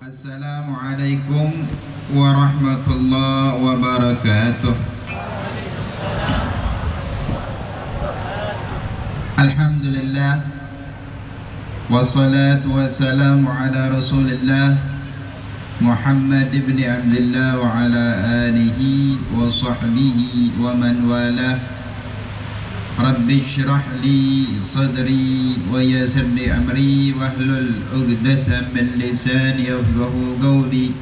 Assalamualaikum warahmatullahi wabarakatuh. Alhamdulillah, wassalatu wassalamu ala rasulillah Muhammad ibn Abdullah wa ala alihi wa sahbihi wa man walah. Rabbi syrah li sadri wa yassir li amri wahlul 'uqdatam min lisani yafqahu qawli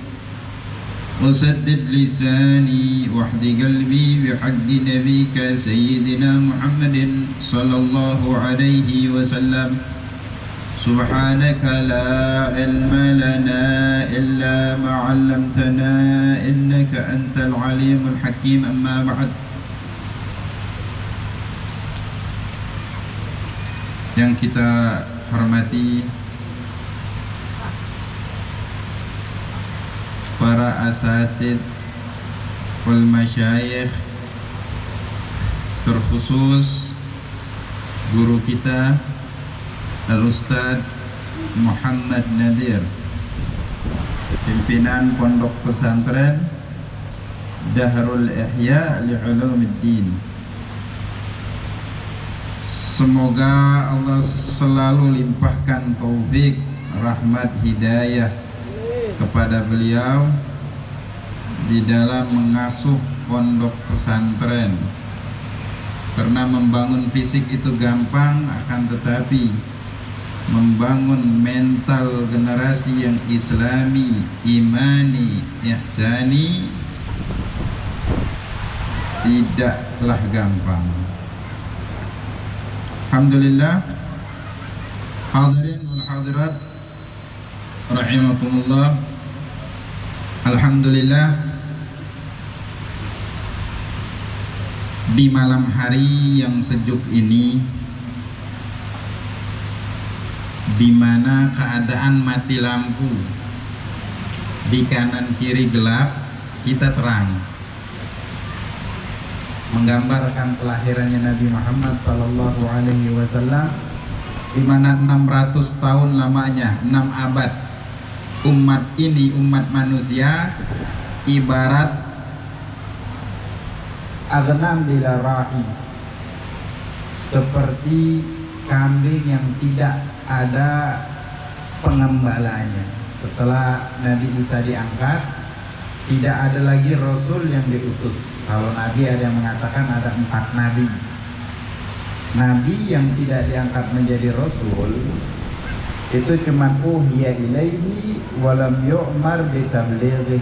wasaddid lisani wahdi qalbi bihaqqi nabiyyika sayyidina Muhammadin sallallahu alaihi wasallam. Subhanaka la ilma lana illa ma 'allamtana innaka antal alimul hakim. Amma ba'd. Yang kita hormati para asatid wal masyayikh, terkhusus guru kita Al-Ustaz Muhammad Nadir, pimpinan Pondok Pesantren Dahrul Ihya Li'ulumiddin. Semoga Allah selalu limpahkan taufik, rahmat, hidayah kepada beliau di dalam mengasuh pondok pesantren. Karena membangun fisik itu gampang, akan tetapi membangun mental generasi yang islami, imani, ihsani tidaklah gampang. Alhamdulillah, hadirin wal hadirat rahimakumullah. Alhamdulillah, di malam hari yang sejuk ini, di mana keadaan mati lampu, di kanan kiri gelap, kita terang, menggambarkan kelahirannya Nabi Muhammad sallallahu alaihi wasallam, di mana 600 tahun lamanya, 6 abad umat ini, umat manusia ibarat aghnam bila rahi, seperti kambing yang tidak ada pengembalanya. Setelah Nabi Isa diangkat, tidak ada lagi Rasul yang diutus. Kalau Nabi ada yang mengatakan ada 4 Nabi. Nabi yang tidak diangkat menjadi Rasul itu cuma uhiya ilaihi walam yu'mar bitablighi.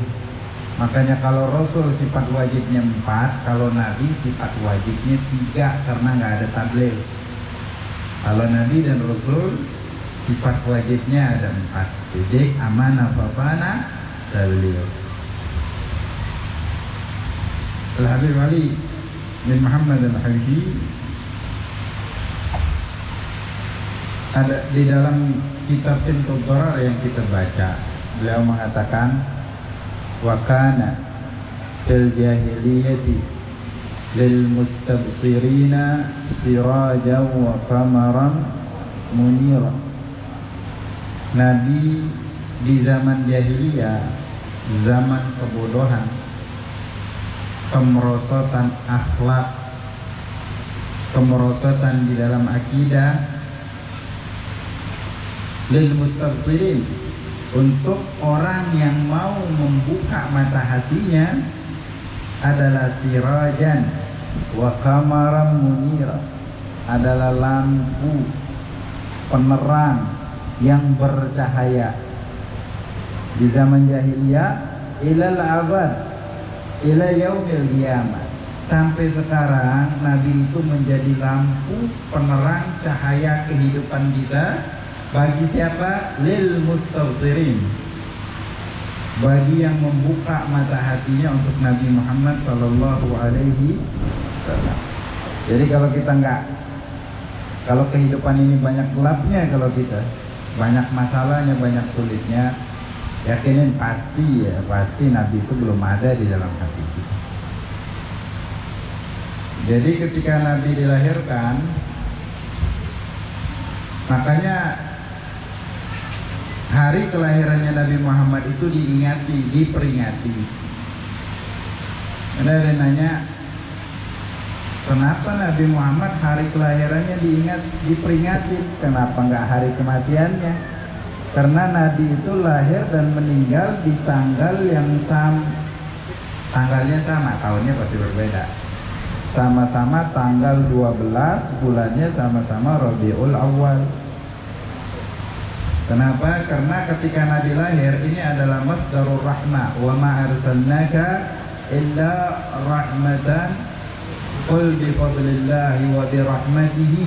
Makanya kalau Rasul sifat wajibnya 4, kalau Nabi sifat wajibnya 3 karena nggak ada tabligh. Kalau Nabi dan Rasul sifat wajibnya ada 4. Sidik, amanah, fafana, tabligh. Al-Habib Ali bin Muhammad Al-Habibi ada di dalam kitab Sintul Durar yang kita baca, beliau mengatakan wa kana fil jahiliyati lil mustabsirina sirajan wa qamaran munira. Nabi di zaman jahiliyah, zaman kebodohan, kemerosotan akhlak, kemerosotan di dalam akidah, lil mustabsirin, untuk orang yang mau membuka mata hatinya, adalah sirajan wa qamaran munira, adalah lampu penerang yang bercahaya. Di zaman jahiliyah ilal abad ila yaumil qiyamah, sampai sekarang Nabi itu menjadi lampu penerang cahaya kehidupan kita. Bagi siapa? Lil mustabsirin, bagi yang membuka mata hatinya untuk Nabi Muhammad sallallahu alaihi wasallam. Jadi kalau kita kalau kehidupan ini banyak gelapnya, kalau kita banyak masalahnya, banyak sulitnya, yakinin pasti Nabi itu belum ada di dalam hati kita. Jadi ketika Nabi dilahirkan, makanya hari kelahirannya Nabi Muhammad itu diingati, diperingati. Ada yang nanya, kenapa Nabi Muhammad hari kelahirannya diingat, diperingati? Kenapa nggak hari kematiannya? Karena Nabi itu lahir dan meninggal di tanggal yang tanggalnya sama, tahunnya pasti berbeda. Sama-sama tanggal 12, bulannya sama-sama Rabiul Awal. Kenapa? Karena ketika Nabi lahir ini adalah masdarur rahmah, wa ma arsalnaka illa rahmatan qul bi fadlillahi wa bi rahmatihi.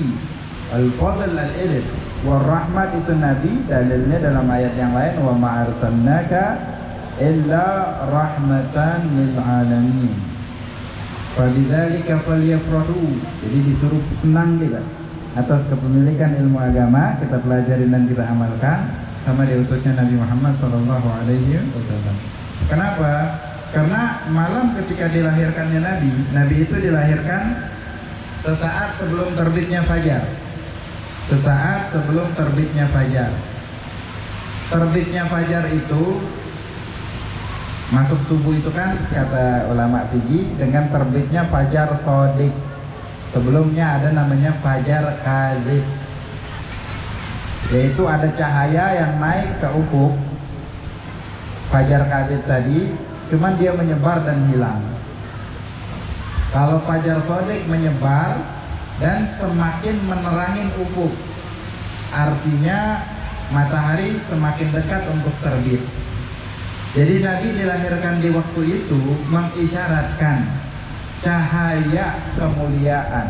Al-fadl al-ilm wa rahmat itu Nabi, dalilnya dalam ayat yang lain, wa ma arsalnaka illa rahmatan lil alamin. Fabidzalika falyafrahu. Jadi disuruh senang kita atas kepemilikan ilmu agama, kita pelajari dan kita amalkan sama diutusnya Nabi Muhammad SAW. Kenapa? Karena malam ketika dilahirkannya Nabi itu dilahirkan sesaat sebelum terbitnya fajar. Sesaat sebelum terbitnya fajar. Terbitnya fajar itu masuk subuh itu kan kata ulama fikih dengan terbitnya fajar shadiq. Sebelumnya ada namanya fajar kadzib, yaitu ada cahaya yang naik ke ufuk. Fajar kadzib tadi cuman dia menyebar dan hilang. Kalau fajar shadiq menyebar dan semakin menerangin ufuk, artinya matahari semakin dekat untuk terbit. Jadi Nabi dilahirkan di waktu itu mengisyaratkan cahaya kemuliaan,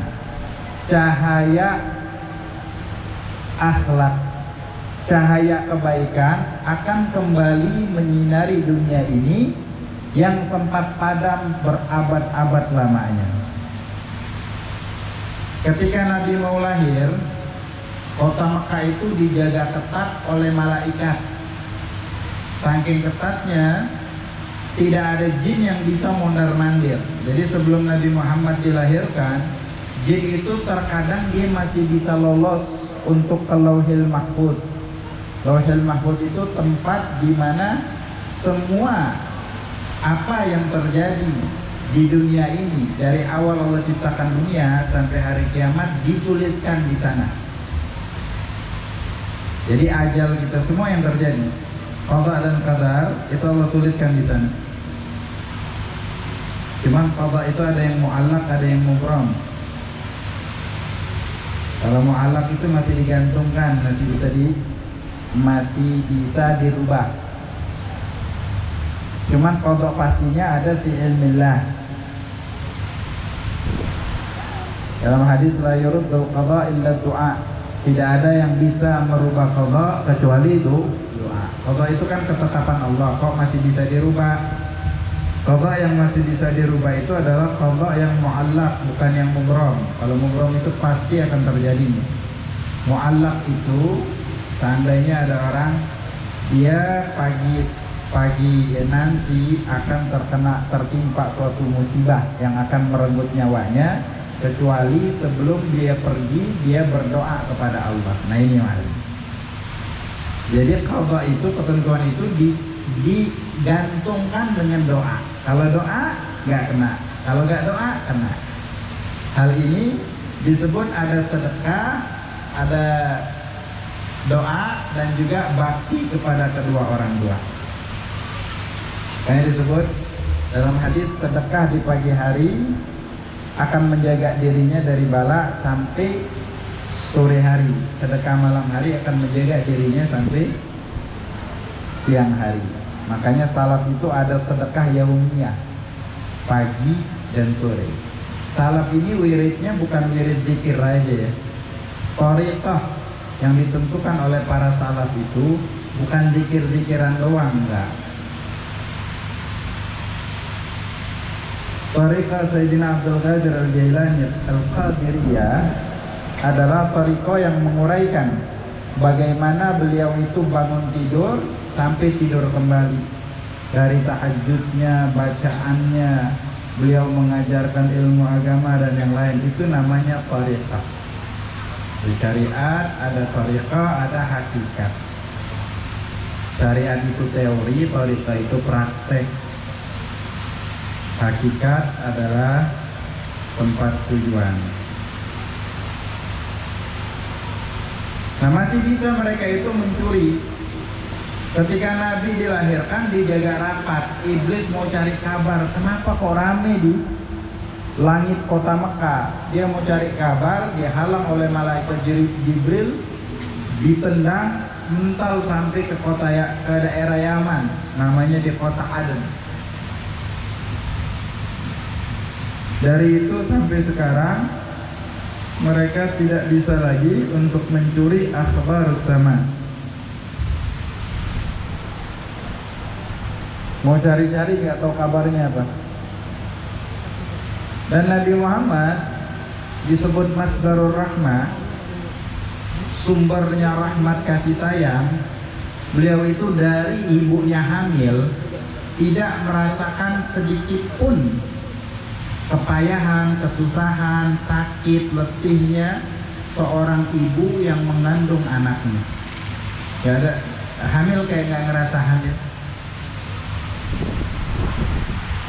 cahaya akhlak, cahaya kebaikan akan kembali menyinari dunia ini yang sempat padam berabad-abad lamanya. Ketika Nabi mau lahir, kota Mekah itu dijaga ketat oleh malaikat. Saking ketatnya tidak ada jin yang bisa mondar-mandir. Jadi sebelum Nabi Muhammad dilahirkan, jin itu terkadang dia masih bisa lolos untuk ke Lauhil Mahfuz. Lauhil Mahfuz itu tempat di mana semua apa yang terjadi di dunia ini dari awal Allah ciptakan dunia sampai hari kiamat dituliskan di sana. Jadi ajal kita semua yang terjadi, qada dan qadar itu Allah tuliskan di sana. Cuman qada itu ada yang mu'allaq, ada yang mubram. Kalau mu'allaq itu masih digantungkan, masih bisa dirubah. Cuman qada pastinya ada fi ilmillah. Dalam hadis la yuruddu qada illa du'a. Tidak ada yang bisa merubah qada kecuali itu doa. Qada itu kan ketetapan Allah, kok masih bisa dirubah. Qada yang masih bisa dirubah itu adalah qada yang mu'allaq, bukan yang mubram. Kalau mubram itu pasti akan terjadi. Mu'allaq itu seandainya ada orang dia pagi nanti akan tertimpa suatu musibah yang akan merenggut nyawanya, kecuali sebelum dia pergi dia berdoa kepada Allah. Nah ini mas. Jadi qada itu, ketentuan itu digantungkan dengan doa. Kalau doa nggak kena, kalau nggak doa kena. Hal ini disebut ada sedekah, ada doa, dan juga bakti kepada kedua orang tua. Kayak disebut dalam hadis, sedekah di pagi hari akan menjaga dirinya dari bala sampai sore hari. Sedekah malam hari akan menjaga dirinya sampai siang hari. Makanya salaf itu ada sedekah yaumiyah, pagi dan sore. Salaf ini wiridnya bukan wirid zikir aja ya. Thariqah yang ditentukan oleh para salaf itu bukan zikir-zikiran doang, enggak. Thariqah Sayyidina Abdul Qadir Al-Jailani Al-Qadiriyah adalah thariqah yang menguraikan bagaimana beliau itu bangun tidur sampai tidur kembali. Dari tahajudnya, bacaannya, beliau mengajarkan ilmu agama dan yang lain, itu namanya thariqah. Di syariat ada thariqah, ada hakikat. Syariat itu teori, tariqah itu praktek. Hakikat adalah tempat tujuan. Nah, masih bisa mereka itu mencuri. Ketika Nabi dilahirkan dijaga rapat, iblis mau cari kabar, kenapa kok rame di langit kota Mekah. Dia mau cari kabar, dihalang oleh malaikat Jibril, ditendang mental sampai ke daerah Yaman, namanya di kota Aden. Dari itu sampai sekarang mereka tidak bisa lagi untuk mencuri akhbar zaman. Mau cari-cari nggak tahu kabarnya apa. Dan Nabi Muhammad disebut Masdarur Rahmah, sumbernya rahmat kasih sayang. Beliau itu dari ibunya hamil tidak merasakan sedikit pun kepayahan, kesusahan, sakit, letihnya seorang ibu yang mengandung anaknya. Gak ada hamil kayak gak ngerasa hamil.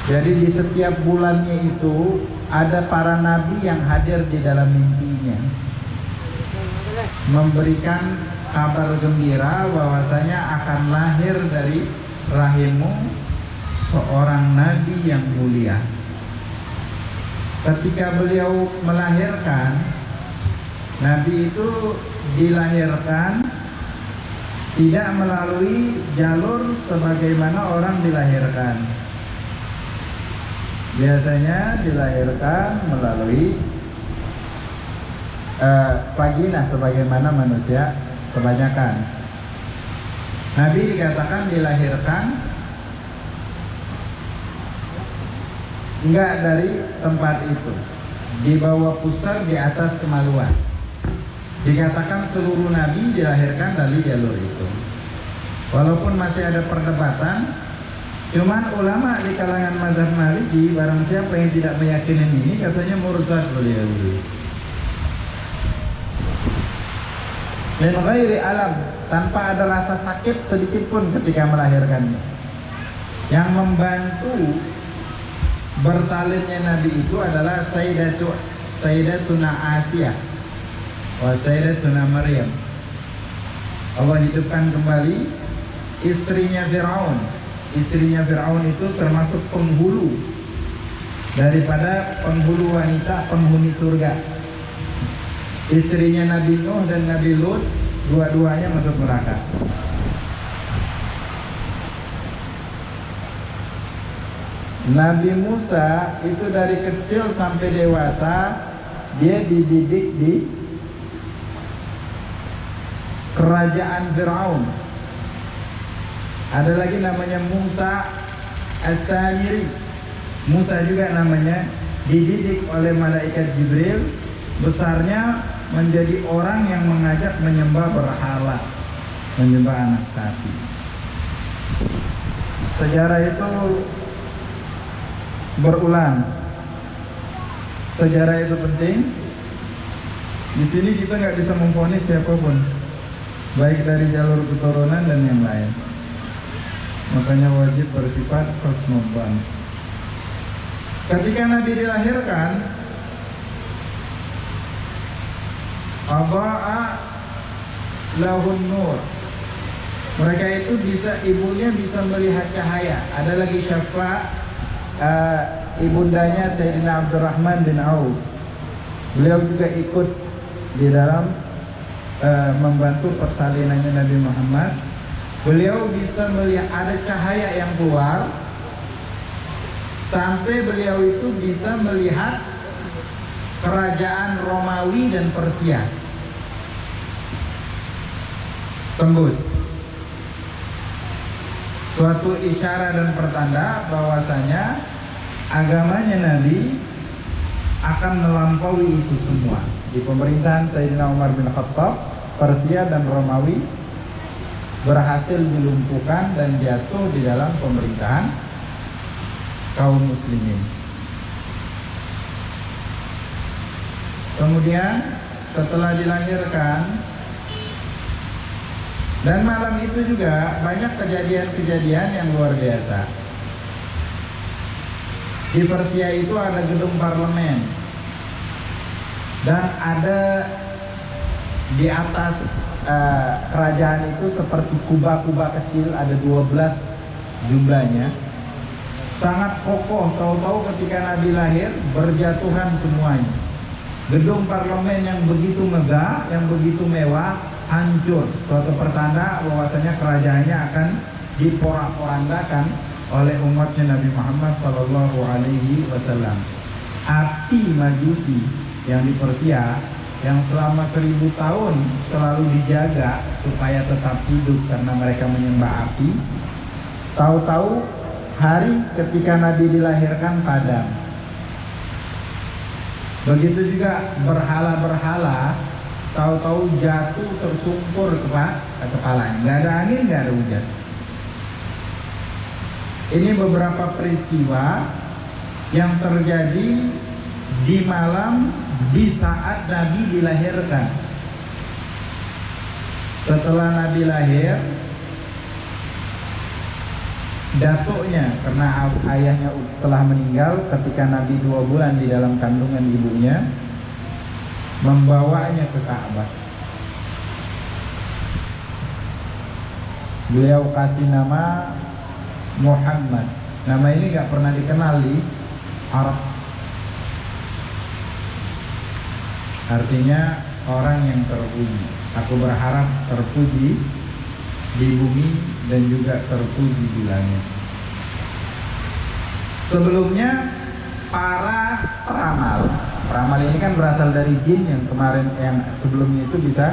Jadi di setiap bulannya itu ada para nabi yang hadir di dalam mimpinya, memberikan kabar gembira bahwasanya akan lahir dari rahimmu seorang nabi yang mulia. Ketika beliau melahirkan, nabi itu dilahirkan tidak melalui jalur sebagaimana orang dilahirkan. Biasanya dilahirkan melalui vagina sebagaimana manusia kebanyakan. Nabi dikatakan dilahirkan enggak dari tempat itu, dibawa pusar di atas kemaluan. Dikatakan seluruh nabi dilahirkan dari jalur itu. Walaupun masih ada perdebatan, cuman ulama di kalangan mazhab Maliki, barang siapa yang tidak meyakini ini, katanya murtad beliau. Min ghairi alam, tanpa ada rasa sakit sedikit pun ketika melahirkannya. Yang membantu bersalinnya Nabi itu adalah Sayyidatuna Asiyah wa Sayyidatuna Maryam. Allah hidupkan kembali istrinya Fir'aun. Istrinya Fir'aun itu termasuk penghulu daripada penghulu wanita penghuni surga. Istrinya Nabi Nuh dan Nabi Lut, dua-duanya masuk neraka. Nabi Musa itu dari kecil sampai dewasa dia dididik di kerajaan Fir'aun. Ada lagi namanya Musa As-Samiri. Musa juga namanya, dididik oleh malaikat Jibril, besarnya menjadi orang yang mengajak menyembah berhala, menyembah anak sapi. Sejarah itu berulang. Sejarah itu penting. Di sini kita nggak bisa memvonis siapapun, baik dari jalur keturunan dan yang lain. Makanya wajib bersifat husnudzan. Ketika Nabi dilahirkan, Aba'a lahun nur. Mereka itu ibunya bisa melihat cahaya. Ada lagi Syafa, ibundanya Sayyidina Abdurrahman bin Auf. Beliau juga ikut di dalam membantu persalinannya Nabi Muhammad. Beliau bisa melihat ada cahaya yang keluar, sampai beliau itu bisa melihat kerajaan Romawi dan Persia tembus. Suatu isyarat dan pertanda bahwasanya agamanya Nabi akan melampaui itu semua. Di pemerintahan Sayyidina Umar bin Khattab, Persia dan Romawi berhasil dilumpuhkan dan jatuh di dalam pemerintahan kaum muslimin. Kemudian setelah dilahirkan, Dan malam itu juga banyak kejadian-kejadian yang luar biasa. Di Persia itu ada gedung parlemen, dan ada di atas kerajaan itu seperti kuba-kuba kecil, ada 12 jumlahnya. Sangat kokoh, tahu-tahu ketika Nabi lahir berjatuhan semuanya. Gedung parlemen yang begitu megah, yang begitu mewah, hancur. Suatu pertanda bahwasanya kerajaannya akan diporak-porandakan oleh umatnya Nabi Muhammad SAW. Api Majusi yang di Persia, yang selama 1000 tahun selalu dijaga supaya tetap hidup karena mereka menyembah api, tahu-tahu hari ketika Nabi dilahirkan padam. Begitu juga berhala-berhala, tahu-tahu jatuh tersungkur ke kepalanya. Nggak ada angin, nggak ada hujan. Ini beberapa peristiwa yang terjadi di malam di saat Nabi dilahirkan. Setelah Nabi lahir, datuknya, karena ayahnya telah meninggal ketika Nabi 2 bulan di dalam kandungan ibunya, membawanya ke Ka'bah. Beliau kasih nama Muhammad. Nama ini gak pernah dikenal di Arab. Artinya orang yang terpuji. Aku berharap terpuji di bumi dan juga terpuji di langit. Sebelumnya para peramal ini kan berasal dari jin yang kemarin, yang sebelumnya itu bisa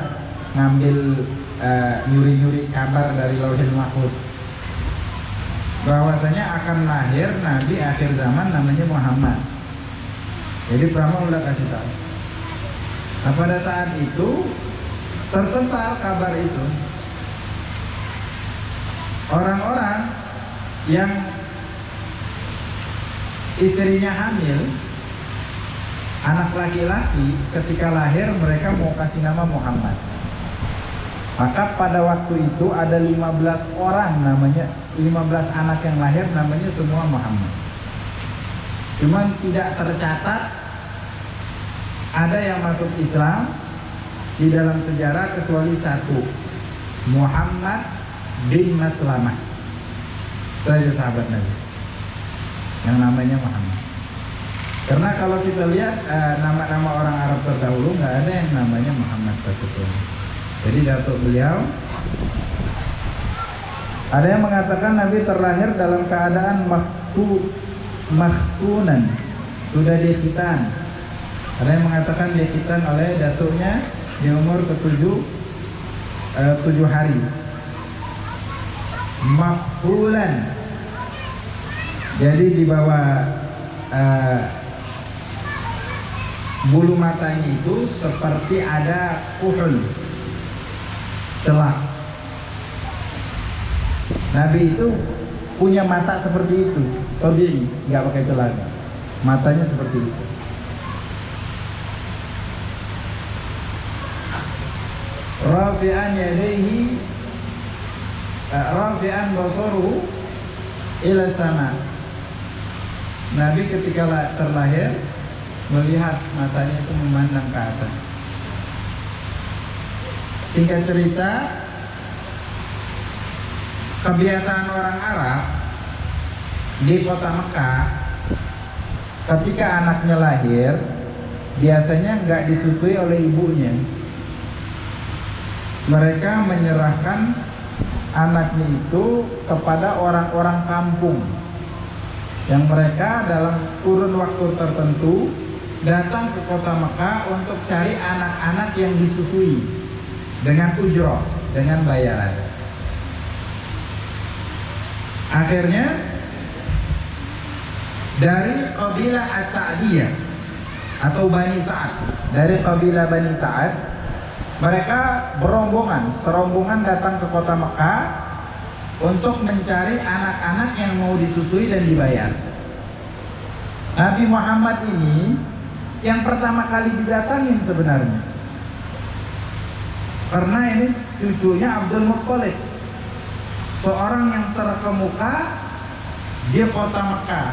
ngambil nyuri-nyuri kabar dari Lauhil Mahfuz bahwasanya akan lahir Nabi akhir zaman namanya Muhammad. Jadi peramal udah kasih tahu. Nah, pada saat itu tersebar kabar itu. Orang-orang yang istrinya hamil, anak laki-laki, ketika lahir mereka mau kasih nama Muhammad. Maka pada waktu itu ada 15 orang, namanya 15 anak yang lahir namanya semua Muhammad. Cuman tidak tercatat ada yang masuk Islam di dalam sejarah kecuali satu, Muhammad bin Maslamah. Itu aja sahabat Nabi yang namanya Muhammad. Karena kalau kita lihat nama-nama orang Arab terdahulu nggak ada yang namanya Muhammad satupun. Jadi datuk beliau, ada yang mengatakan Nabi terlahir dalam keadaan mahtunan, sudah dikhitan. Ada yang mengatakan dikhitan oleh datuknya di umur ke-7 hari. Makbulan, jadi di bawah bulu matanya itu seperti ada kuhul, celah. Nabi itu punya mata seperti itu, tabii, nggak pakai celah, matanya seperti itu. Rafi'an yadayhi, rafi'an basaruhu ila sama. Nabi ketika terlahir melihat matanya itu memandang ke atas. Singkat cerita, kebiasaan orang Arab di kota Mekah, ketika anaknya lahir biasanya nggak disusui oleh ibunya. Mereka menyerahkan anaknya itu kepada orang-orang kampung yang mereka dalam kurun waktu tertentu datang ke kota Mekah untuk cari anak-anak yang disusui dengan ujroh, dengan bayaran. Akhirnya dari kabilah As-Sa'diyah atau Bani Sa'ad, dari kabilah Bani Sa'ad, mereka serombongan datang ke kota Mekah untuk mencari anak-anak yang mau disusui dan dibayar. Nabi Muhammad ini yang pertama kali didatangin sebenarnya, karena ini cucunya Abdul Muttalib, seorang yang terkemuka di kota Mekah.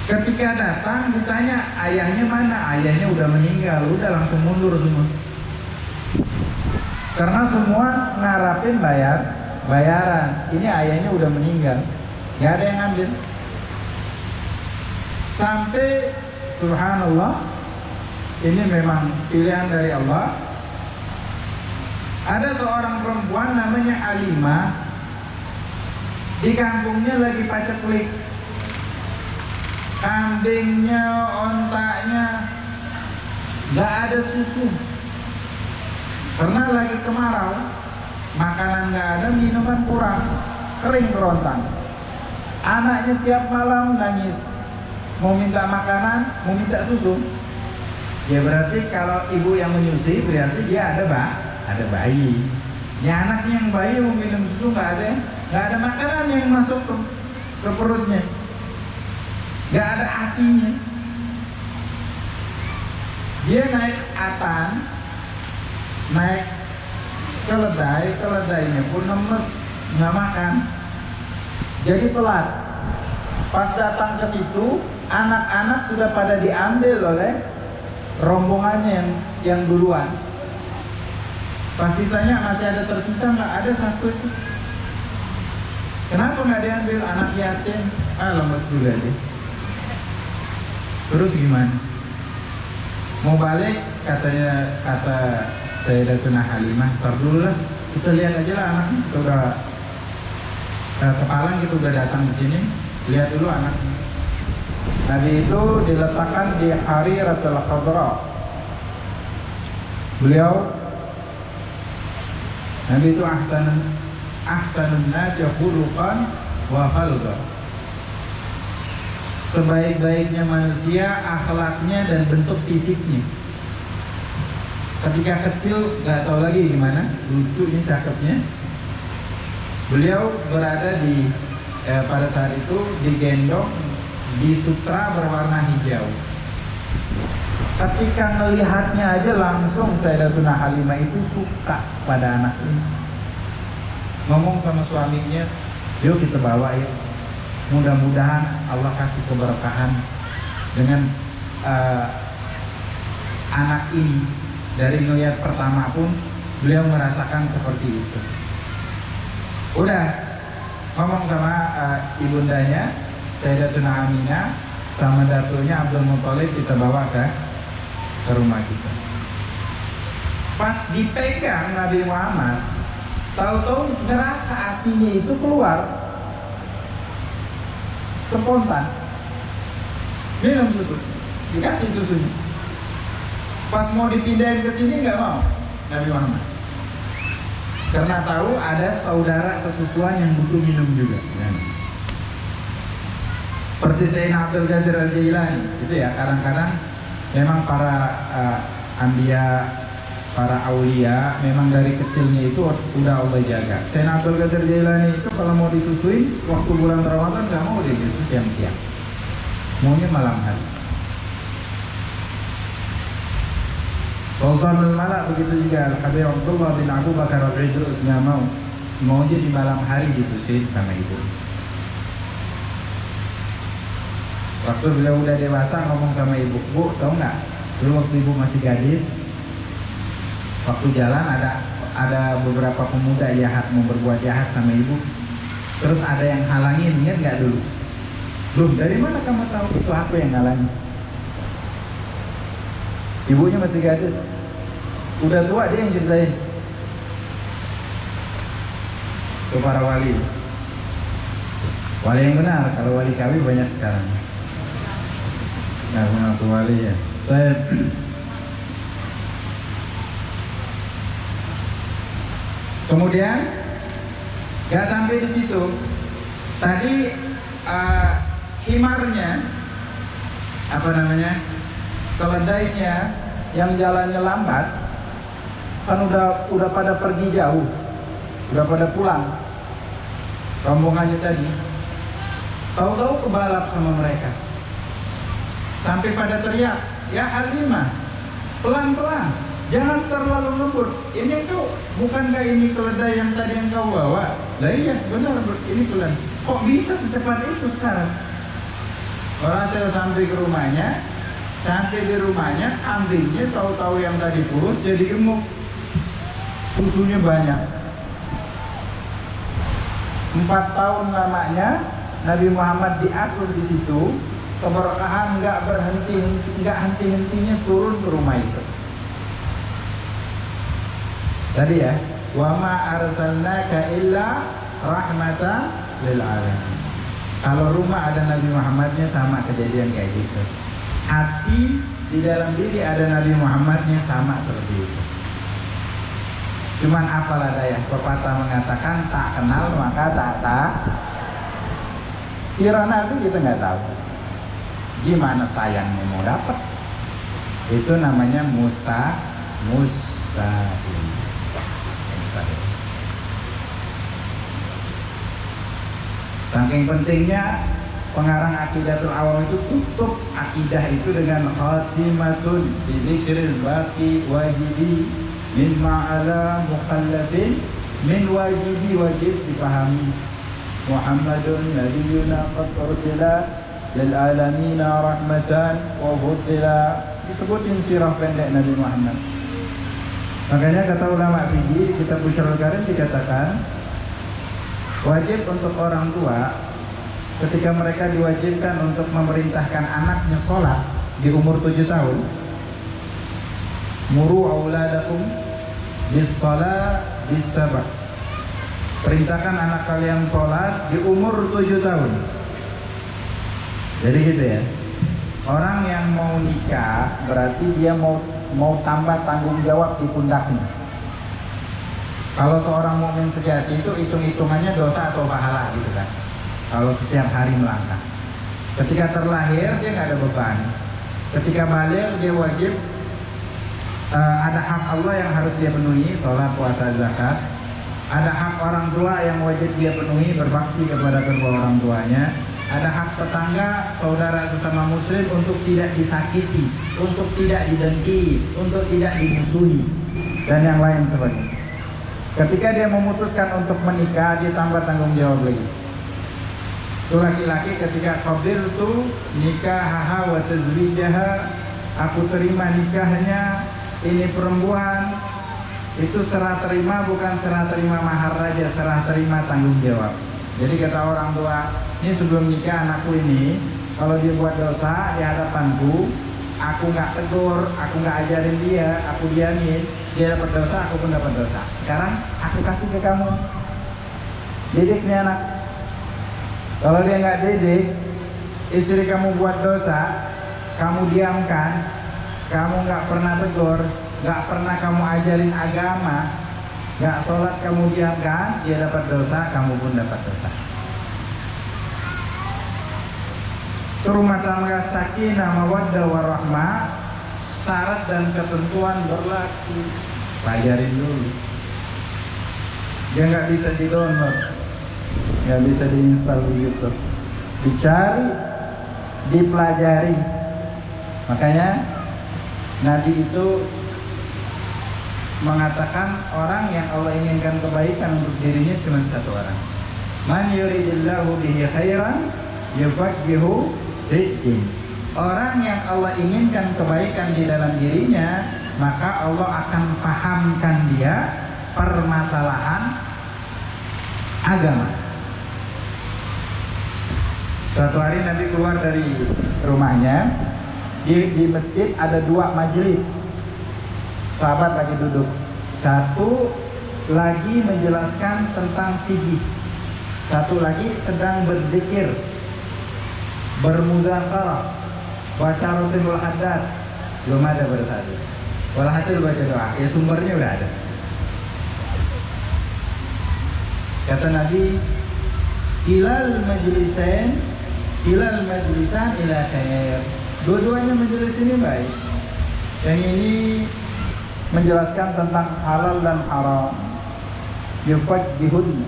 Ketika datang ditanya ayahnya mana, ayahnya udah meninggal, udah langsung mundur semua. Karena semua ngarapin bayaran. Ini ayahnya udah meninggal, nggak ada yang ngambil. Sampai subhanallah, ini memang pilihan dari Allah. Ada seorang perempuan namanya Halimah, di kampungnya lagi paceklik. Kambingnya, ontaknya nggak ada susu. Karena lagi kemarau, makanan nggak ada, minuman kurang, kering kerontang. Anaknya tiap malam nangis, mau minta makanan, mau minta susu. Ya berarti kalau ibu yang menyusui berarti dia ada bayi. Ya anaknya yang bayi mau minum susu nggak ada makanan yang masuk ke perutnya, nggak ada asinya. Dia naik atan, naik keledainya pun lemes, nggak makan, jadi telat. Pas datang ke situ, anak-anak sudah pada diambil oleh rombongannya yang duluan. Pas ditanya masih ada tersisa nggak, ada satu itu. Kenapa nggak diambil? Anak yatim. Lemes juga dia. Terus gimana? Mau balik, kata Sayyidatuna Halimah, ntar dulu lah, kita lihat aja lah anaknya. Kita udah kepalang, kita udah datang ke sini, lihat dulu anaknya. Nabi itu diletakkan di Hariratul Khadra. Beliau Nabi itu ahsanun nasi khuluqan wa khalqan. Sebaik-baiknya manusia akhlaknya dan bentuk fisiknya. Ketika kecil nggak tahu lagi gimana, lucunya, cakepnya. Beliau berada di pada saat itu digendong di sutra berwarna hijau. Ketika melihatnya aja langsung Sayyidatuna Halimah itu suka pada anak ini. Ngomong sama suaminya, yuk kita bawa ya. Mudah-mudahan Allah kasih keberkahan dengan anak ini. Dari ngelihat pertama pun beliau merasakan seperti itu. Udah ngomong sama ibundanya Sayyidatuna Aminah sama datunya Abdul Muttalib, kita bawa ke rumah kita. Pas dipegang Nabi Muhammad, tahu-tahu ngerasa asinya itu keluar spontan. Minum susu, dikasih susunya. Pas mau dipindahin ke sini nggak mau Nabi Muhammad, karena tahu ada saudara sesusuan yang butuh minum juga. Seperti Sayyidina Abdul Qadir Al-Jailani itu ya, kadang-kadang memang para anbiya, para aulia memang dari kecilnya itu udah Allah jaga. Sayyidina Abdul Qadir Jailani itu kalau mau disusuin waktu bulan Ramadan nggak mau dia susu siang-siang, maunya malam hari. Sultanul Malak begitu juga. Al-Habib Abdullah bin Abu Bakar Al-Idrus nggak maunya di malam hari disusuin sama ibu. Waktu beliau udah dewasa ngomong sama ibu, bu, tau nggak? Dulu waktu ibu masih gadis, waktu jalan ada beberapa pemuda jahat mau berbuat jahat sama ibu. Terus ada yang halangin, ingat nggak dulu? Belum, dari mana kamu tahu itu aku yang halangin? Ibunya masih gadis, udah tua dia yang ceritain ke para wali yang benar. Kalau wali kami banyak sekarang. Nah, mengaku wali ya. Kemudian gak sampai di situ. Tadi himarnya, apa namanya, keledainya yang jalannya lambat, kan udah pada pergi jauh, udah pada pulang rombongannya tadi. Tahu-tahu kebalap sama mereka, sampai pada teriak, ya Halimah, pelan-pelan, jangan terlalu lembut. Ini tuh bukankah ini keledai yang tadi yang kau bawa? Lah iya, benar, ini keledai. Kok bisa secepat itu sekarang? Orang saya sampai di rumahnya, kambingnya tahu-tahu yang tadi kurus jadi gemuk, susunya banyak. 4 tahun lamanya Nabi Muhammad diatur di situ, keberkahan nggak henti-hentinya turun ke rumah itu. Tadi ya, wa ma arsalnaka illa rahmatan lil alamin. Kalau rumah ada Nabi Muhammadnya sama kejadian kayak gitu. Hati di dalam diri ada Nabi Muhammadnya sama seperti itu. Cuman apalah daya, pepatah mengatakan tak kenal maka tak. Sirah Nabi kita nggak tahu. Gimana sayangnya mau dapat? Itu namanya mustahil. Saking pentingnya pengarang Aqidatul Awam itu tutup akidah itu dengan khatimatun bidzikril baqi wajibi min ma'ala mukhallafin min wajib dipahami. Muhammadun nabiyyuna qad ursila lil alamina rahmatan wa fudila. Disebutin sirah pendek Nabi Muhammad. Makanya kata ulama fikih kitab Busyrul Karim dikatakan wajib untuk orang tua ketika mereka diwajibkan untuk memerintahkan anaknya sholat di umur 7 tahun. Muru auladakum bis shalah bis sabah. Perintahkan anak kalian sholat di umur 7 tahun. Jadi gitu ya. Orang yang mau nikah berarti dia mau tambah tanggung jawab di pundaknya. Kalau seorang mukmin sejati itu hitung-hitungannya dosa atau pahala gitu kan. Kalau setiap hari melangkah. Ketika terlahir dia nggak ada beban. Ketika balik dia wajib ada hak Allah yang harus dia penuhi, sholat, puasa, zakat. Ada hak orang tua yang wajib dia penuhi, berbakti kepada kedua orang tuanya. Ada hak tetangga, saudara sesama muslim untuk tidak disakiti, untuk tidak didengki, untuk tidak dimusuhi, dan yang lain sebagainya. Ketika dia memutuskan untuk menikah, dia tambah tanggung jawab lagi. Itu laki-laki ketika qabiltu nikahaha wa tazwijaha, aku terima nikahnya ini perempuan, itu serah terima, bukan serah terima mahar aja, serah terima tanggung jawab. Jadi kata orang tua, ini sebelum nikah anakku ini, kalau dia buat dosa di hadapanku, aku nggak tegur, aku nggak ajarin dia, aku diamin, dia dapat dosa, aku pun dapat dosa. Sekarang aku kasih ke kamu, didik nih anak. Kalau dia nggak didik, istri kamu buat dosa, kamu diamkan, kamu nggak pernah tegur, nggak pernah kamu ajarin agama, nggak sholat kamu diamkan, dia dapat dosa, kamu pun dapat dosa. Rumah tangga sakinah mawaddah warahmah, syarat dan ketentuan berlaku. Pelajarin dulu. Dia nggak bisa di-download, nggak bisa diinstal di YouTube. Dicari, dipelajari. Makanya Nabi itu mengatakan orang yang Allah inginkan kebaikan untuk dirinya cuma satu orang. Man yuridillahu bihi khairan yufaqihu fiddin. Orang yang Allah inginkan kebaikan di dalam dirinya, maka Allah akan pahamkan dia permasalahan agama. Suatu hari Nabi keluar dari rumahnya, di masjid ada 2 majelis. Sahabat lagi duduk. Satu lagi menjelaskan tentang fikih, satu lagi sedang berzikir, bermudzakarah, baca rutinul haddats. Belum ada bersatu. Walhasil baca doa. Ya sumbernya udah ada. Kata Nabi, ilal majlisan ila khair. Dua-duanya majelis ini baik. Yang ini menjelaskan tentang halal dan haram, yufaqihun,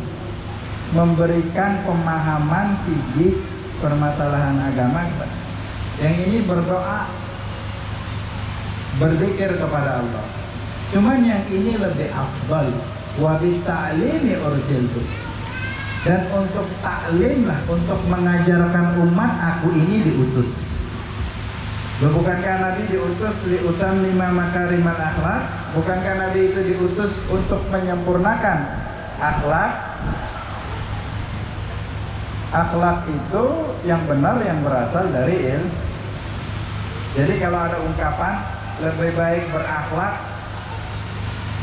memberikan pemahaman fikih permasalahan agama. Yang ini berdoa, berzikir kepada Allah. Cuman yang ini lebih afdal. Wa bi ta'limi ursiltu. Dan untuk taklim lah, untuk mengajarkan umat, aku ini diutus. Bukankah Nabi diutus liutam lima makarimal akhlak? Bukankah Nabi itu diutus untuk menyempurnakan akhlak? Akhlak itu yang benar yang berasal dari ilmu. Jadi kalau ada ungkapan lebih baik berakhlak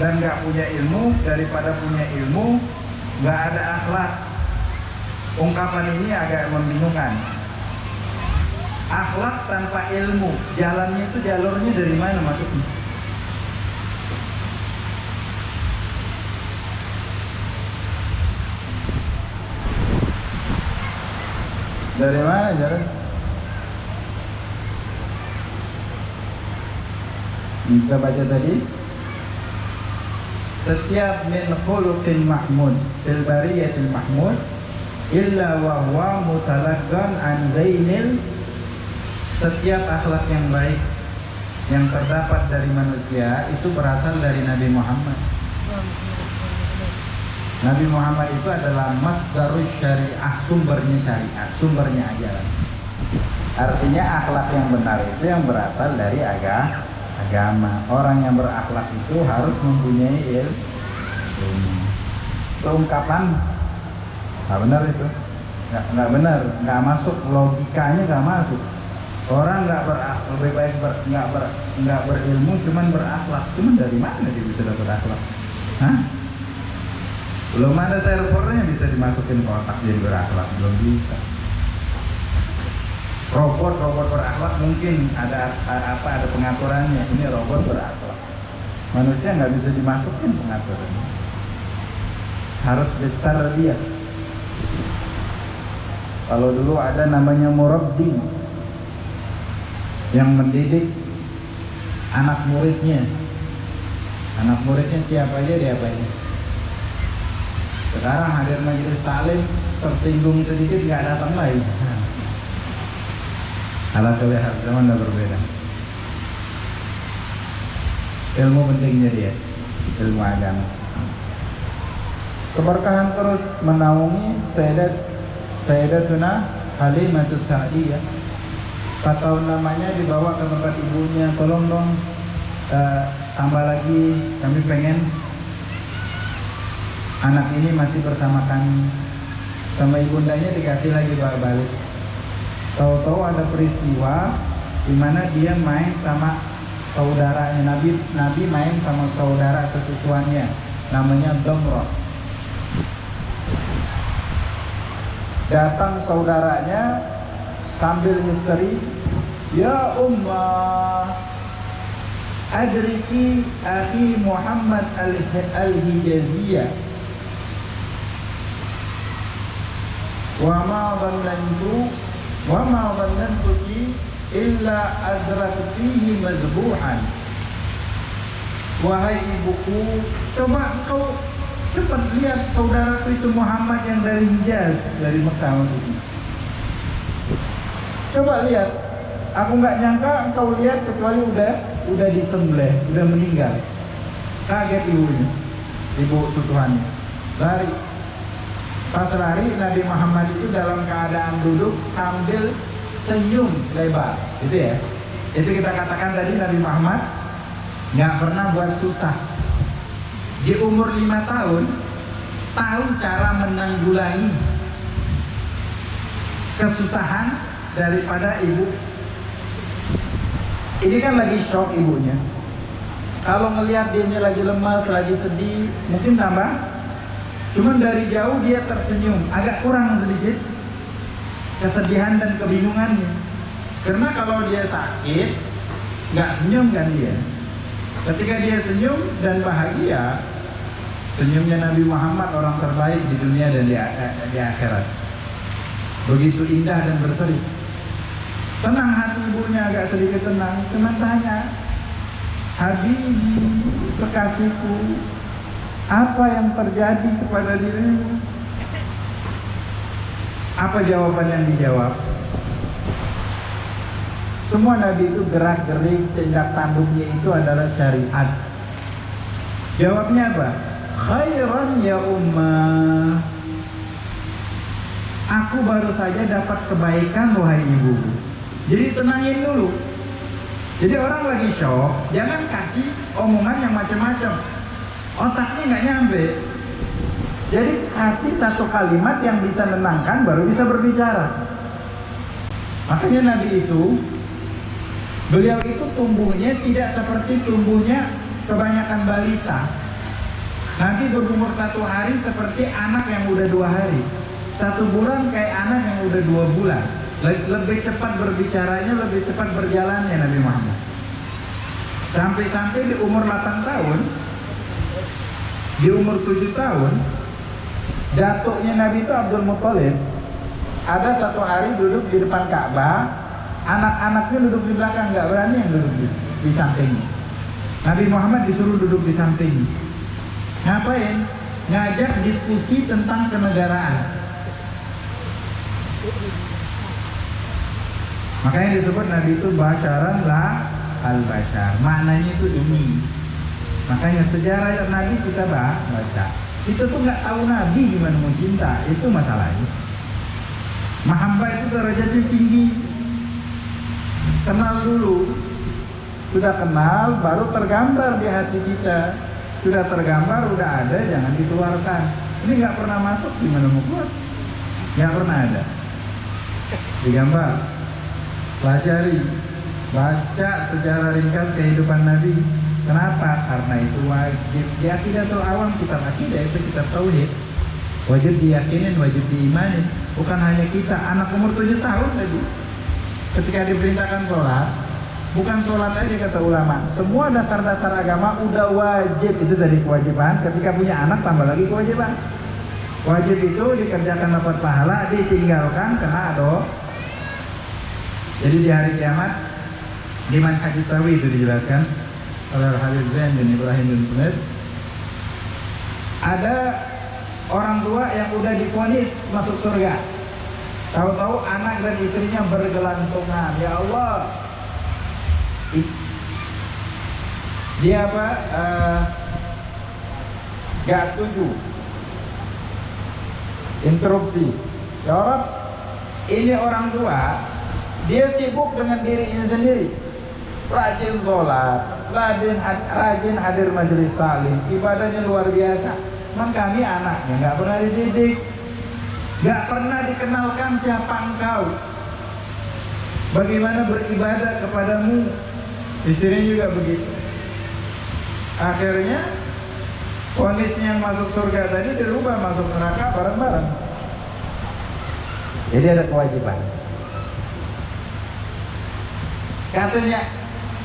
dan gak punya ilmu daripada punya ilmu gak ada akhlak. Ungkapan ini agak membingungkan. Akhlak tanpa ilmu, jalannya itu jalurnya dari mana maksudnya? Dari mana jalan? Kita baca tadi. Setiap min khuluqin mahmud fil bariyatil mahmud illa wa huwa mutalaggan an zainil. Setiap akhlak yang baik yang terdapat dari manusia itu berasal dari Nabi Muhammad. Nabi Muhammad itu adalah masdarus syariah, sumbernya syariat, sumbernya ajaran. Artinya akhlak yang benar itu yang berasal dari agama. Orang yang berakhlak itu harus mempunyai ilmu. Itu ungkapan nggak benar itu, nggak benar, nggak masuk, logikanya nggak masuk. Orang nggak lebih baik nggak berilmu, cuman berakhlak. Cuman dari mana dia bisa dapat akhlak? Hah? Belum ada servernya bisa dimasukin kotak dia berakhlak, belum bisa. Robot berakhlak mungkin ada pengaturannya. Ini robot berakhlak. Manusia nggak bisa dimasukin pengaturannya. Harus ditarbiyah. Kalau dulu ada namanya murabbi yang mendidik anak muridnya. Anak muridnya siapa aja dia apa aja. Sekarang hadir majelis taklim tersinggung sedikit nggak datang lagi. Ala kelihatan zaman udah berbeda. Ilmu pentingnya dia, ilmu agama. Keberkahan terus menaungi Sayyidatuna Halimatus Sa'diyah. 4 tahun namanya dibawa ke tempat ibunya. Tolong dong tambah lagi, kami pengen anak ini masih bersama kami. Sama ibundanya dikasih lagi balik. Tahu-tahu ada peristiwa di mana dia main sama saudaranya. Nabi main sama saudara sesusuannya, namanya Damrah. Datang saudaranya sambil misteri, ya ummah, adriki akhi Muhammad al-Hijaziyah, wa ma dhannantuki illa adraktihi mazbuhan. Wahai ibuku, coba engkau cepat lihat saudaraku itu Muhammad yang dari Hijaz, dari Mekah maksudnya. Coba lihat, aku nggak nyangka engkau lihat kecuali udah disembelih, udah meninggal. Kaget ibunya, ibu susuhannya. Lari. Pas lari, Nabi Muhammad itu dalam keadaan duduk sambil senyum lebar, gitu ya. Itu kita katakan tadi Nabi Muhammad nggak pernah buat susah. Di umur 5 tahun, tahu cara menanggulangi kesusahan daripada ibu. Ini kan lagi shock ibunya. Kalau ngelihat dia lagi lemas, lagi sedih, mungkin tambah. Cuman dari jauh dia tersenyum, agak kurang sedikit kesedihan dan kebingungannya. Karena kalau dia sakit, nggak senyum kan dia. Ketika dia senyum dan bahagia, senyumnya Nabi Muhammad orang terbaik di dunia dan di akhirat. Begitu indah dan berseri. Tenang hati ibunya, agak sedikit tenang. Cuma tanya, Habibi, kekasihku, apa yang terjadi kepada dirimu? Apa jawaban yang dijawab? Semua Nabi itu gerak-gerik, tindak tanduknya itu adalah syariat. Jawabnya apa? Khairan ya ummah. Aku baru saja dapat kebaikan wahai ibu. Jadi tenangin dulu. Jadi orang lagi shock, jangan kasih omongan yang macam-macam. Otaknya nggak nyampe. Jadi kasih satu kalimat yang bisa menenangkan, baru bisa berbicara. Makanya Nabi itu, beliau itu tumbuhnya tidak seperti tumbuhnya kebanyakan balita. Nanti berumur 1 hari seperti anak yang udah 2 hari. 1 bulan kayak anak yang udah 2 bulan. Lebih cepat berbicaranya, lebih cepat berjalannya Nabi Muhammad. Sampai-sampai di umur 8 tahun, di umur 7 tahun, datuknya Nabi itu Abdul Muthalib. Ada 1 hari duduk di depan Ka'bah, anak-anaknya duduk di belakang, nggak berani yang duduk di sampingnya. Nabi Muhammad disuruh duduk di samping. Ngapain? Ngajak diskusi tentang kenegaraan. Makanya disebut Nabi itu basyaran la al-basyar. Maknanya itu ini. Makanya sejarah Nabi kita baca. Kita tuh nggak tahu Nabi gimana mau cinta, itu masalahnya. Mahabbah itu derajatnya tinggi. Kenal dulu. Sudah kenal, baru tergambar di hati kita. Sudah tergambar, udah ada, jangan dikeluarkan. Ini nggak pernah masuk, gimana mau keluar? Nggak pernah ada. Digambar, pelajari, baca sejarah ringkas kehidupan Nabi. Kenapa? Karena itu wajib. Di Aqidatul Awam, kitab akidah itu kitab tauhid. Wajib diyakinin, wajib diimanin. Bukan hanya kita, anak umur 7 tahun tadi. Ketika diperintahkan sholat, bukan sholat aja kata ulama, semua dasar-dasar agama udah wajib. Itu dari kewajiban. Ketika punya anak tambah lagi kewajiban. Wajib itu dikerjakan dapat pahala, ditinggalkan kena dosa. Jadi di hari kiamat, di Manhaj Sawi itu dijelaskan oleh Habib Zain bin Ibrahim bin Sunaid, ada orang tua yang udah divonis masuk surga. Tahu-tahu anak dan istrinya bergelantungan. Ya Allah, dia apa? Gak setuju. Interupsi. Ya Allah, ini orang tua, dia sibuk dengan dirinya sendiri. Rajin sholat, rajin hadir majelis salim, ibadahnya luar biasa. Memang kami anaknya nggak pernah dididik, nggak pernah dikenalkan siapa engkau, bagaimana beribadah kepadamu. Istrinya juga begitu. Akhirnya vonisnya yang masuk surga tadi dirubah masuk neraka bareng-bareng. Jadi ada kewajiban. Katanya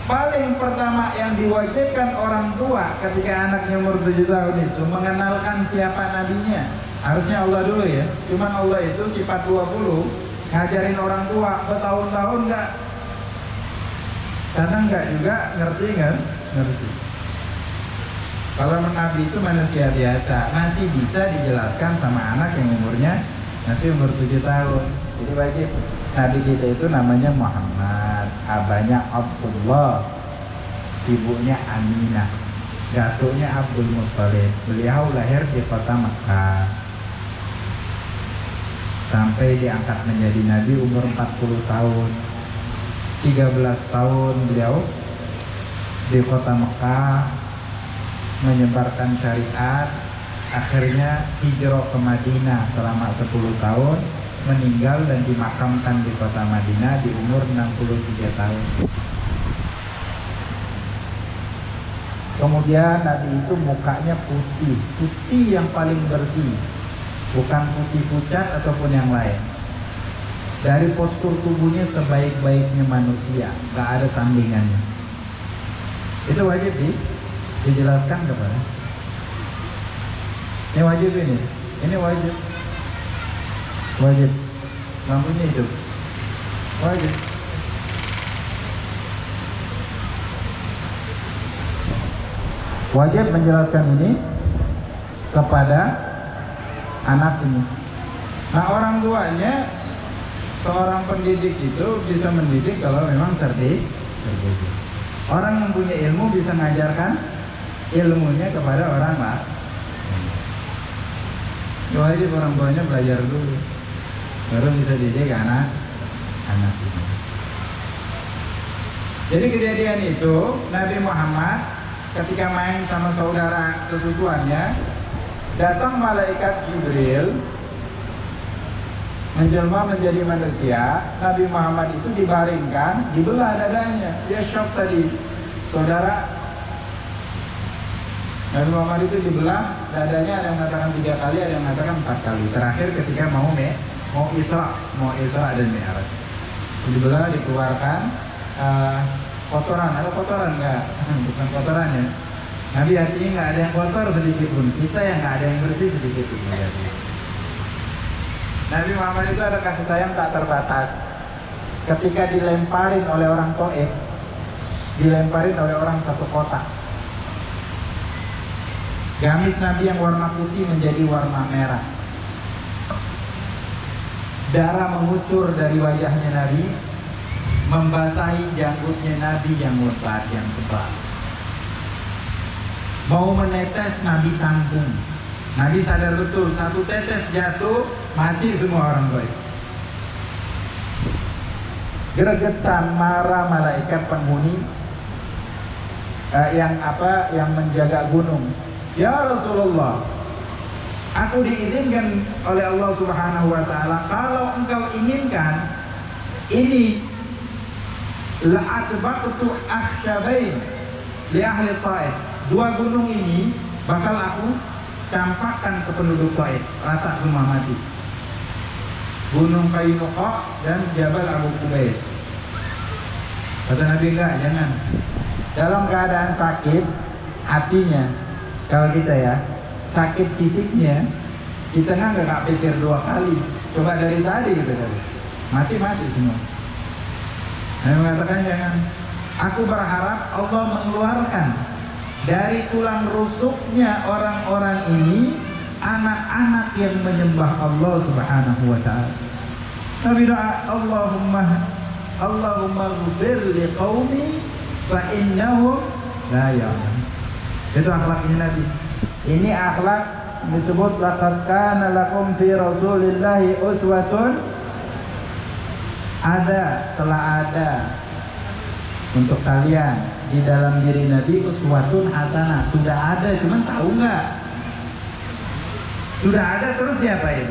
paling pertama yang diwajibkan orang tua ketika anaknya umur 7 tahun itu mengenalkan siapa nabinya. Harusnya Allah dulu ya. Cuman Allah itu sifat 20, ngajarin orang tua bertahun-tahun enggak. Karena enggak juga ngerti kan? Ngerti. Kalau Nabi itu manusia biasa, masih bisa dijelaskan sama anak yang umurnya masih umur 7 tahun. Jadi wajib. Nabi kita itu namanya Muhammad, abahnya Abdullah, ibunya Aminah, datuknya Abdul Muthalib. Beliau lahir di kota Mekah, sampai diangkat menjadi Nabi umur 40 tahun. 13 tahun beliau di kota Mekah menyebarkan syariat. Akhirnya hijrah ke Madinah selama 10 tahun, meninggal dan dimakamkan di kota Madinah di umur 63 tahun. Kemudian Nabi itu mukanya putih, putih yang paling bersih, bukan putih pucat ataupun yang lain. Dari postur tubuhnya sebaik-baiknya manusia, gak ada tandingannya. Itu wajib dijelaskan kepada. Ini wajib ini wajib. Wajib. Lampunya hidup. Wajib. Wajib menjelaskan ini kepada anak ini. Nah, orang tuanya, seorang pendidik itu bisa mendidik kalau memang cerdik. Orang yang punya ilmu bisa mengajarkan ilmunya kepada orang lain. Wajib orang tuanya belajar dulu, baru bisa didik anak ini. Jadi kejadian itu Nabi Muhammad ketika main sama saudara sesusuannya, datang malaikat Jibril menjelma menjadi manusia. Nabi Muhammad itu dibaringkan, dibelah dadanya. Dia shock tadi, saudara. Nabi Muhammad itu dibelah dadanya, ada yang mengatakan 3 kali, ada yang mengatakan 4 kali. Terakhir ketika mau Isra dan Mi'raj, dibelah, dikeluarkan kotoran. Ada kotoran nggak? Bukan kotoran ya. Nabi artinya nggak ada yang kotor sedikit pun. Kita yang nggak ada yang bersih sedikit pun. Nabi Muhammad itu ada kasih sayang tak terbatas. Ketika dilemparin oleh orang Taif, dilemparin oleh orang satu kota, gamis Nabi yang warna putih menjadi warna merah. Darah mengucur dari wajahnya Nabi, membasahi janggutnya Nabi yang lebat, yang tebal. Mau menetes, Nabi tanggung. Nabi sadar betul, satu tetes jatuh, mati semua orang baik. Gregetan marah malaikat penghuni yang menjaga gunung. Ya Rasulullah, aku diizinkan oleh Allah Subhanahu wa ta'ala, kalau engkau inginkan, ini la'atbaqtu akhsyabain li ahli Taif. 2 gunung ini bakal aku campakkan ke penduduk Taif, rata semua mati. Gunung Qainuqa dan Jabal Abu Qubais. Kata Nabi, enggak, jangan. Dalam keadaan sakit hatinya, kalau kita ya, sakit fisiknya, kita nggak pikir 2 kali. Coba dari tadi gitu kan, mati semua. Saya mengatakan jangan. Aku berharap Allah mengeluarkan dari tulang rusuknya orang-orang ini anak-anak yang menyembah Allah Subhanahu wa ta'ala. Nabi doa, Allahumma ghfir li qaumi fa innahum la ya'lamun. Itu akhlaknya Nabi. Ini akhlak disebut laqad kana lakum fi Rasulillahi uswatun. Telah ada untuk kalian di dalam diri Nabi uswatun hasanah. Sudah ada, cuman tahu nggak? Sudah ada, terus diapain?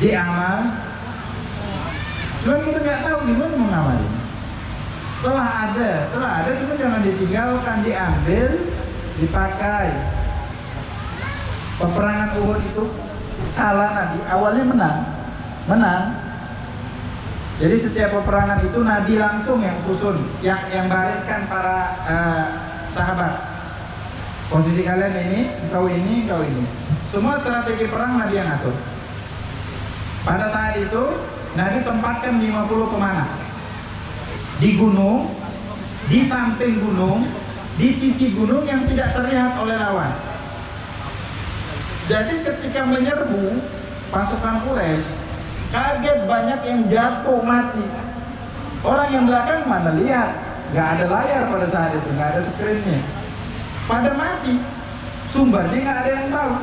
Diamal. Cuman kita nggak tahu gimana mau ngamalin. Telah ada, cuma jangan ditinggalkan, diambil, dipakai. Peperangan Uhud itu kalah Nabi, awalnya menang. Jadi setiap peperangan itu Nabi langsung yang susun, yang bariskan para sahabat. Posisi kalian ini, engkau ini. Semua strategi perang Nabi yang atur. Pada saat itu Nabi tempatkan 50 pemanah di gunung, di samping gunung, di sisi gunung yang tidak terlihat oleh lawan. Jadi ketika menyerbu pasukan Quraisy, kaget banyak yang jatuh mati. Orang yang belakang mana lihat, nggak ada layar pada saat itu, nggak ada screennya, pada mati. Sumbernya nggak ada yang tahu.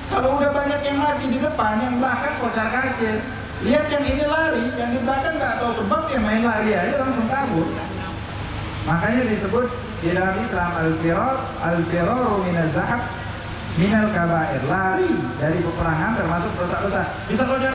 Kalau udah banyak yang mati di depan, yang belakang kocar kacir. Lihat yang ini lari, yang di belakang nggak tahu sebab, yang main lari aja langsung kabur. Makanya disebut di dalam Islam al-firaru minaz zahab minal kabair, lari dari peperangan termasuk dosa-dosa. Bisa